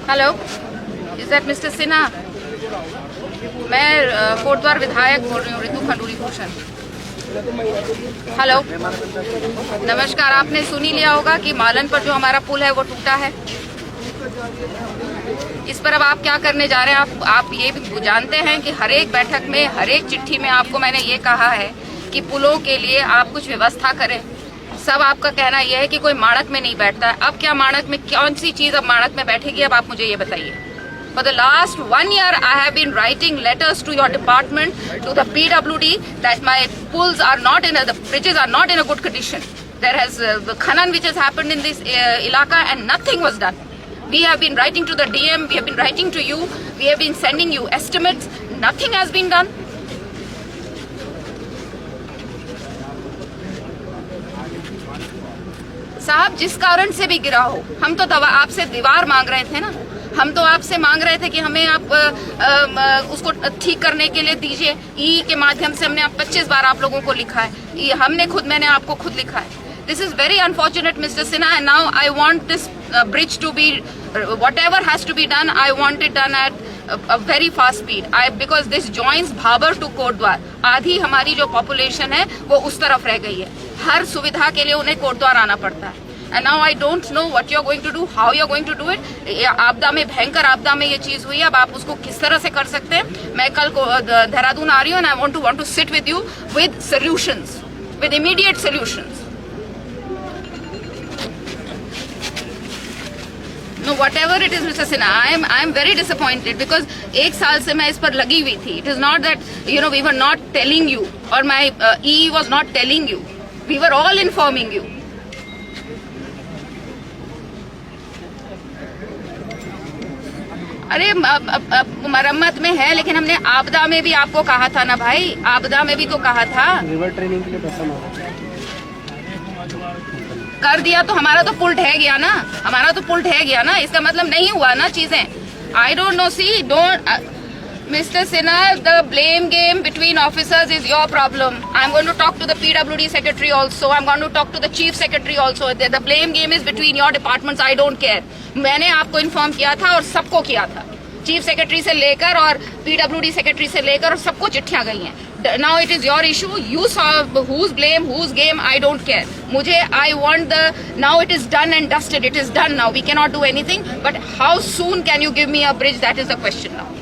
Hello, is that mister Sinha? मैं कोटद्वार विधायक बोल रही हूँ, ऋतु खंडूरी भूषण। हेलो, नमस्कार। आपने सुन ही लिया होगा कि मालन पर जो हमारा पुल है वो टूटा है। इस पर अब आप क्या करने जा रहे हैं? आप ये भी जानते हैं कि हर एक बैठक में, हर एक चिट्ठी में आपको मैंने ये कहा है कि पुलों के लिए आप कुछ व्यवस्था करें। सब आपका कहना यह है कि कोई माणक में नहीं बैठता है। अब क्या माणक में, कौन सी चीज अब माणक में बैठेगी? अब आप मुझे ये बताइए। For the last 1 year, I have been writing letters to your department, to the PWD, that my pools are not in, the bridges are not in a good condition. There has the khanan which has happened in this ilaka and nothing was done. We have been writing to the DM, we have been writing to you, we have been sending you estimates, nothing has been done. साहब, जिस कारण से भी गिरा हो, हम तो आपसे दीवार मांग रहे थे ना। हम तो आपसे मांग रहे थे कि हमें आप उसको ठीक करने के लिए दीजिए। ई के माध्यम से हमने 25 बार आप लोगों को लिखा है। मैंने आपको खुद लिखा है। This is very unfortunate mister Sinha, and now I want this bridge to be, whatever has to be done, I want it done at a very fast speed. Because this joins Bhabar to Kotdwar. आधी हमारी जो population है वो उस तरफ रह गई है। हर सुविधा के लिए उन्हें कोटद्वार आना पड़ता है। And now I don't know what you're going to do, how you're going to do it. आपदा में, भयंकर आपदा में ये चीज हुई है। अब आप उसको किस तरह से कर सकते हैं? मैं कल को देहरादून आ रही हूँ, and I want to sit with you with solutions, with immediate solutions. No, whatever it is, Mr. Sinha, I am very disappointed because 1 साल से मैं इस पर लगी हुई थी. It is not that we were not telling you, or my EE was not telling you. We were all informing you. अरे मरम्मत में है, लेकिन हमने आपदा में भी आपको कहा था ना भाई, आपदा में भी तो कहा था। रिवर ट्रेनिंग के लिए पैसा मांगा कर दिया तो हमारा तो पुल ढह गया ना, हमारा तो पुल ढह गया ना। इसका मतलब नहीं हुआ ना चीजें। I don't know, see don't Mr. Sinha, the blame game between officers is your problem. I'm going to talk to the PWD secretary also. I'm going to talk to the chief secretary also. The blame game is between your departments. I don't care. मैंने आपको inform किया था और सबको किया था, chief secretary से लेकर और PWD सेक्रेटरी से लेकर, और सबको चिट्ठियां गई हैं। Now it is your issue. You solve whose blame, whose game. I don't care. मुझे I want the, now it is done and dusted. It is done now. We cannot do anything. But how soon can you give me a bridge? That is the question now.